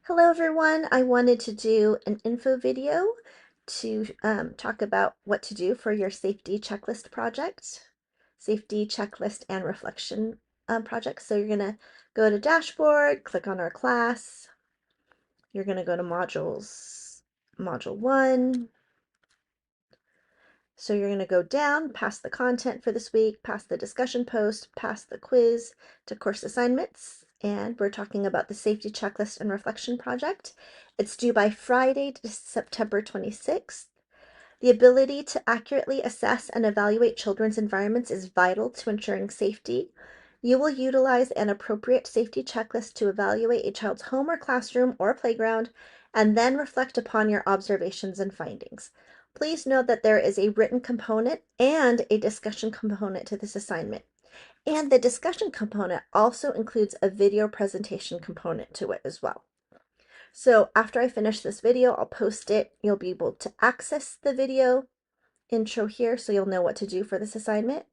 Hello everyone, I wanted to do an info video to talk about what to do for your safety checklist project, safety checklist and reflection project. So you're going to go to dashboard, click on our class, you're going to go to modules, module 1. So you're going to go down past the content for this week, past the discussion post, past the quiz to course assignments. And we're talking about the safety checklist and reflection project. It's due by Friday, September 26th. The ability to accurately assess and evaluate children's environments is vital to ensuring safety. You will utilize an appropriate safety checklist to evaluate a child's home or classroom or playground, and then reflect upon your observations and findings. Please note that there is a written component and a discussion component to this assignment. And the discussion component also includes a video presentation component to it as well. So after I finish this video, I'll post it. You'll be able to access the video intro here so you'll know what to do for this assignment.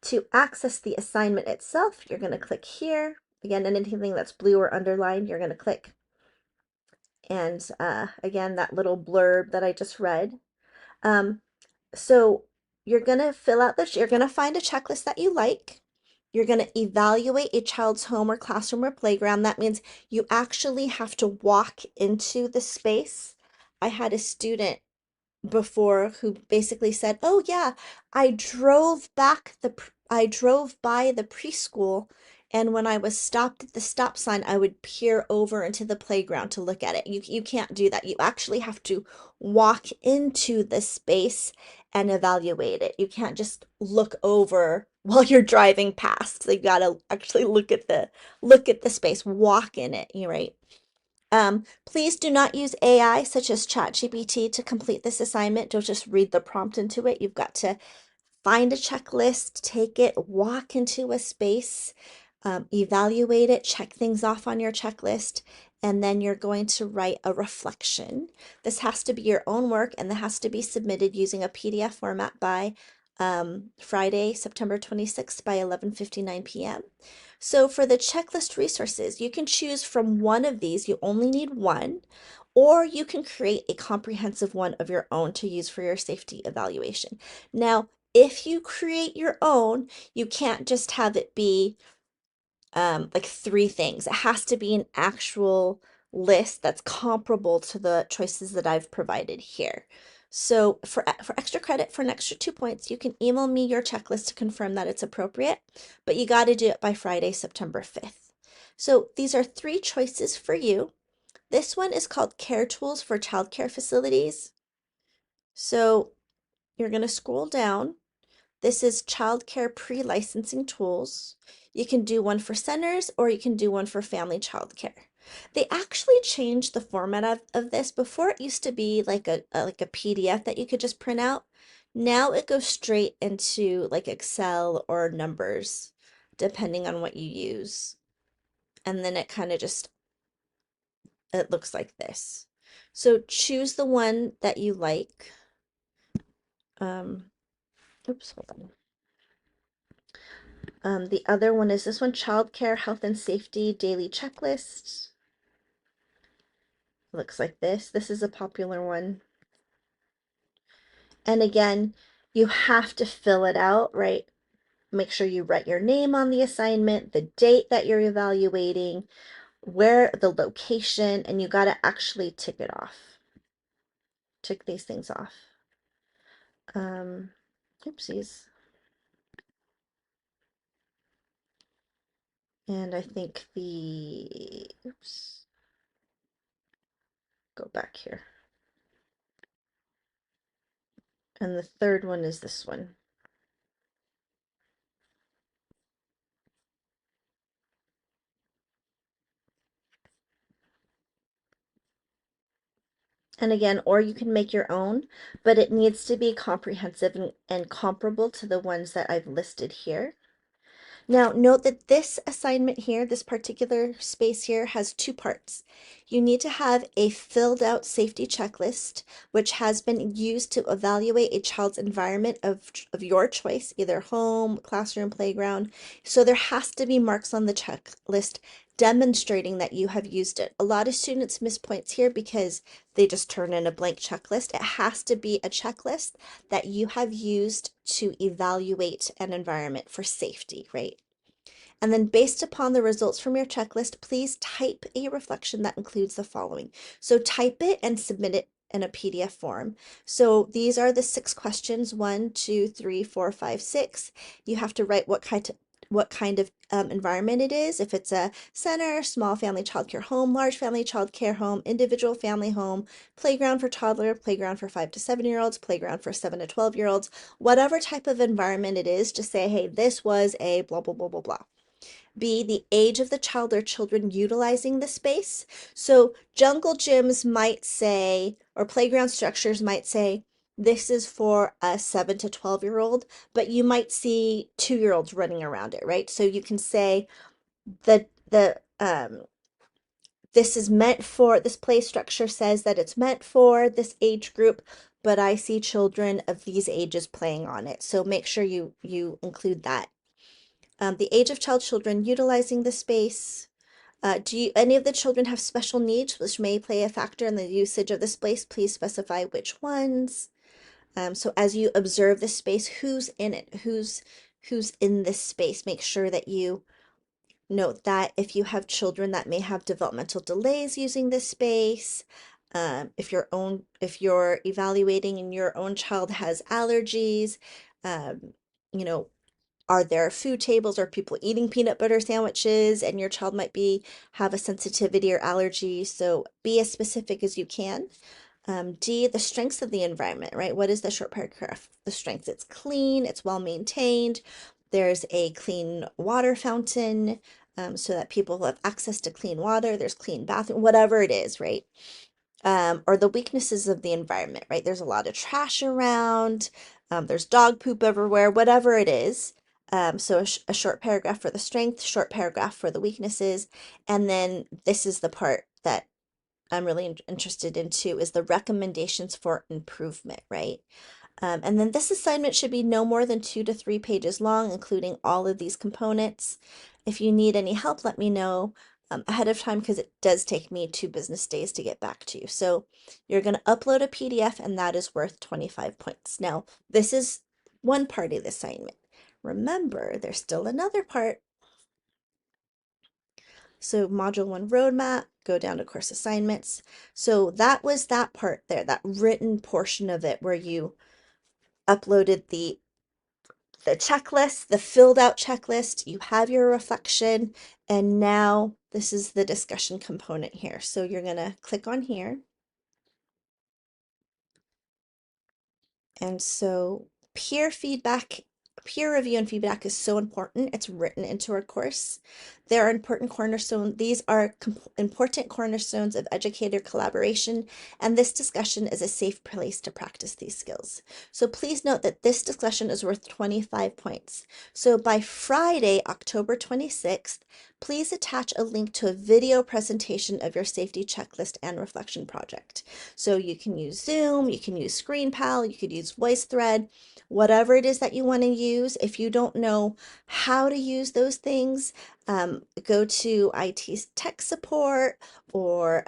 To access the assignment itself, you're going to click here. Again, anything that's blue or underlined, you're going to click. And again, that little blurb that I just read. So you're going to fill out you're going to find a checklist that you like. You're going to evaluate a child's home or classroom or playground. That means you actually have to walk into the space. I had a student before who basically said, "Oh yeah, I drove by the preschool, and when I was stopped at the stop sign, I would peer over into the playground to look at it." You can't do that. You actually have to walk into the space and evaluate it. You can't just look over while you're driving past. So you gotta actually look at the space, walk in it, you right? Please do not use AI such as ChatGPT to complete this assignment. Don't just read the prompt into it. You've got to find a checklist, take it, walk into a space, evaluate it, check things off on your checklist, and then you're going to write a reflection. This has to be your own work, and that has to be submitted using a PDF format by Friday, September 26th by 11:59 p.m. So for the checklist resources, you can choose from one of these. You only need one, or you can create a comprehensive one of your own to use for your safety evaluation. Now, if you create your own, you can't just have it be like 3 things. It has to be an actual list that's comparable to the choices that I've provided here. So for extra credit, for an extra 2 points, you can email me your checklist to confirm that it's appropriate, but you got to do it by Friday, September 5th. So these are 3 choices for you. This one is called Care Tools for Childcare Facilities. So you're going to scroll down. This is childcare pre-licensing tools. You can do one for centers or you can do one for family childcare. They actually changed the format of this. Before it used to be like a PDF that you could just print out. Now it goes straight into like Excel or numbers, depending on what you use. And then it kind of just, it looks like this. So choose the one that you like. Oops, hold on. The other one is this one, Childcare Health and Safety Daily Checklist. Looks like this. This is a popular one. And again, you have to fill it out, right? Make sure you write your name on the assignment, the date that you're evaluating, where the location, and you got to actually tick it off. Tick these things off. Oopsies. And I think oops, go back here. And the third one is this one. And again, or you can make your own, but it needs to be comprehensive and comparable to the ones that I've listed here. Now, note that this assignment here, this particular space here, has 2 parts. You need to have a filled out safety checklist, which has been used to evaluate a child's environment of your choice, either home, classroom, playground. So there has to be marks on the checklist demonstrating that you have used it. A lot of students miss points here because they just turn in a blank checklist. It has to be a checklist that you have used to evaluate an environment for safety, right? And then based upon the results from your checklist, please type a reflection that includes the following. So type it and submit it in a PDF form. So these are the 6 questions, 1, 2, 3, 4, 5, 6. You have to write what kind of environment it is. If it's a center, small family childcare home, large family childcare home, individual family home, playground for toddler, playground for 5 to 7-year-olds, playground for 7 to 12-year-olds, whatever type of environment it is, just say, hey, this was a blah, blah, blah, blah, blah. B, the age of the child or children utilizing the space. So jungle gyms might say, or playground structures might say, this is for a 7 to 12-year-old, but you might see 2-year-olds running around it, right? So you can say this is meant for, this play structure says that it's meant for this age group, but I see children of these ages playing on it. So make sure you include that. The age of children utilizing the space. Do any of the children have special needs which may play a factor in the usage of the space? Please specify which ones. So as you observe the space, who's in it? Who's in this space? Make sure that you note that if you have children that may have developmental delays using this space, if you're evaluating and your own child has allergies, you know, are there food tables or people eating peanut butter sandwiches and your child might have a sensitivity or allergy? So be as specific as you can. D, the strengths of the environment, right? What is the short paragraph? The strengths, it's clean, it's well maintained. There's a clean water fountain, so that people have access to clean water. There's clean bathroom, whatever it is, right? Or the weaknesses of the environment, right? There's a lot of trash around, there's dog poop everywhere, whatever it is. So a short paragraph for the strength, short paragraph for the weaknesses, and then this is the part that I'm really interested in too, is the recommendations for improvement, right? And then this assignment should be no more than 2 to 3 pages long, including all of these components. If you need any help, let me know ahead of time because it does take me 2 business days to get back to you. So you're going to upload a PDF and that is worth 25 points. Now, this is one part of the assignment. Remember, there's still another part. So module 1 roadmap, go down to course assignments. So that was that part there, that written portion of it where you uploaded the checklist, the filled out checklist, you have your reflection, and now this is the discussion component here. So you're going to click on here. And so peer feedback, peer review and feedback is so important. It's written into our course. There are important cornerstones. These are important cornerstones of educator collaboration, and this discussion is a safe place to practice these skills. So please note that this discussion is worth 25 points. So by Friday, October 26th, please attach a link to a video presentation of your safety checklist and reflection project. So you can use Zoom, you can use ScreenPal, you could use VoiceThread, whatever it is that you want to use. If you don't know how to use those things, go to IT tech support or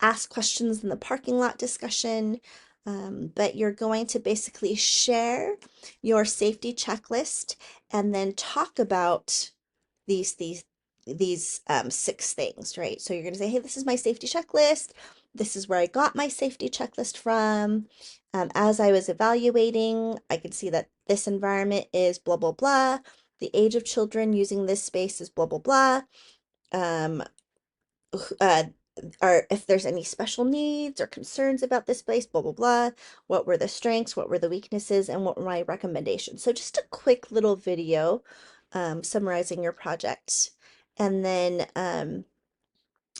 ask questions in the parking lot discussion. But you're going to basically share your safety checklist and then talk about these 6 things, right? So you're going to say, hey, this is my safety checklist. This is where I got my safety checklist from. As I was evaluating, I could see that this environment is blah, blah, blah. The age of children using this space is blah, blah, blah. Um, uh, or if there's any special needs or concerns about this place, blah, blah, blah. What were the strengths? What were the weaknesses? And what were my recommendations? So just a quick little video summarizing your project. And then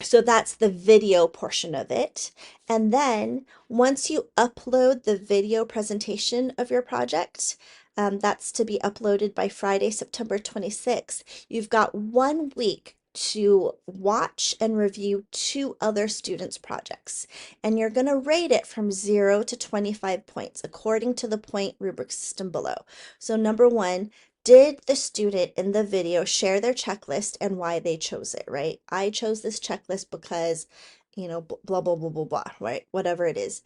so that's the video portion of it. And then once you upload the video presentation of your project, that's to be uploaded by Friday, September 26th. You've got 1 week to watch and review 2 other students' projects. And you're going to rate it from 0 to 25 points according to the point rubric system below. So number 1, Did the student in the video share their checklist and why they chose it, right? I chose this checklist because, blah, blah, blah, blah, blah, right? Whatever it is.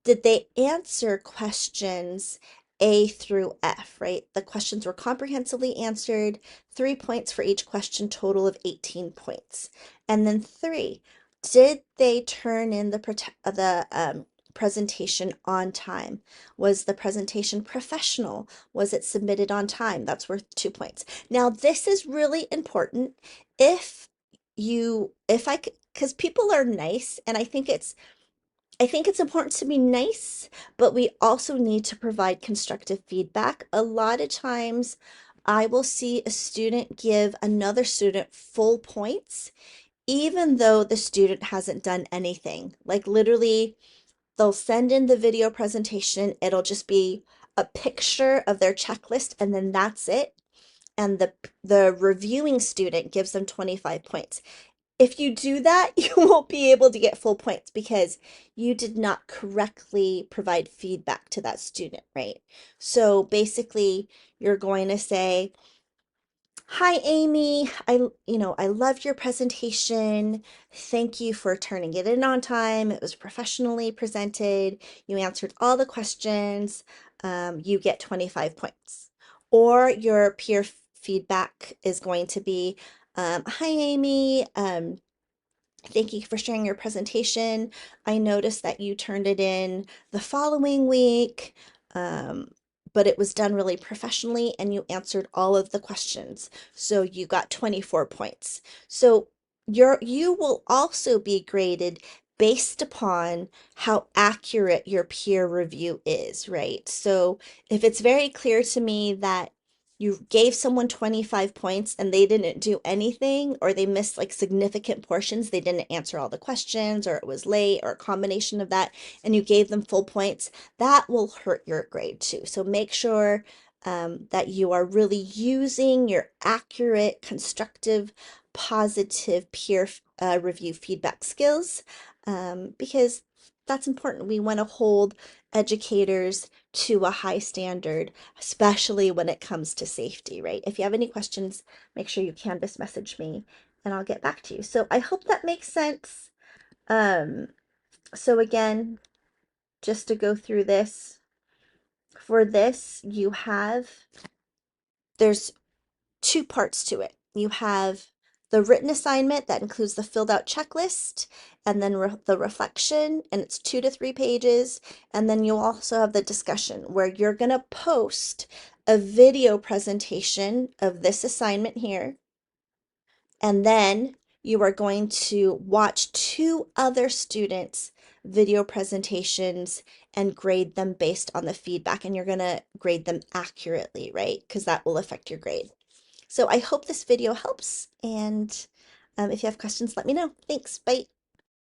Did they answer questions A through F, right? The questions were comprehensively answered, 3 points for each question, total of 18 points. And then three, did they turn in the presentation on time? Was the presentation professional? Was it submitted on time? That's worth 2 points. Now, this is really important because people are nice, and I think it's important to be nice, but we also need to provide constructive feedback. A lot of times, I will see a student give another student full points, even though the student hasn't done anything. Like literally, they'll send in the video presentation, it'll just be a picture of their checklist, and then that's it. And the reviewing student gives them 25 points. If you do that, you won't be able to get full points because you did not correctly provide feedback to that student, right? So basically, you're going to say, "Hi, Amy. I loved your presentation. Thank you for turning it in on time. It was professionally presented. You answered all the questions. You get 25 points." Or your peer feedback is going to be, "Hi, Amy. Thank you for sharing your presentation. I noticed that you turned it in the following week, um, but it was done really professionally and you answered all of the questions. So you got 24 points. So you will also be graded based upon how accurate your peer review is, right? So if it's very clear to me that you gave someone 25 points and they didn't do anything, or they missed like significant portions, they didn't answer all the questions, or it was late, or a combination of that, and you gave them full points, that will hurt your grade too. So make sure that you are really using your accurate, constructive, positive peer review feedback skills, because that's important. We want to hold educators to a high standard, especially when it comes to safety, right? If you have any questions, make sure you Canvas message me and I'll get back to you. So I hope that makes sense. Um, so again, just to go through this, for this, there's two parts to it. You have the written assignment that includes the filled out checklist and then the reflection, and it's 2 to 3 pages. And then you also have the discussion where you're going to post a video presentation of this assignment here. And then you are going to watch two other students' video presentations and grade them based on the feedback. And you're going to grade them accurately, right? Because that will affect your grade. So I hope this video helps, and if you have questions, let me know. Thanks. Bye.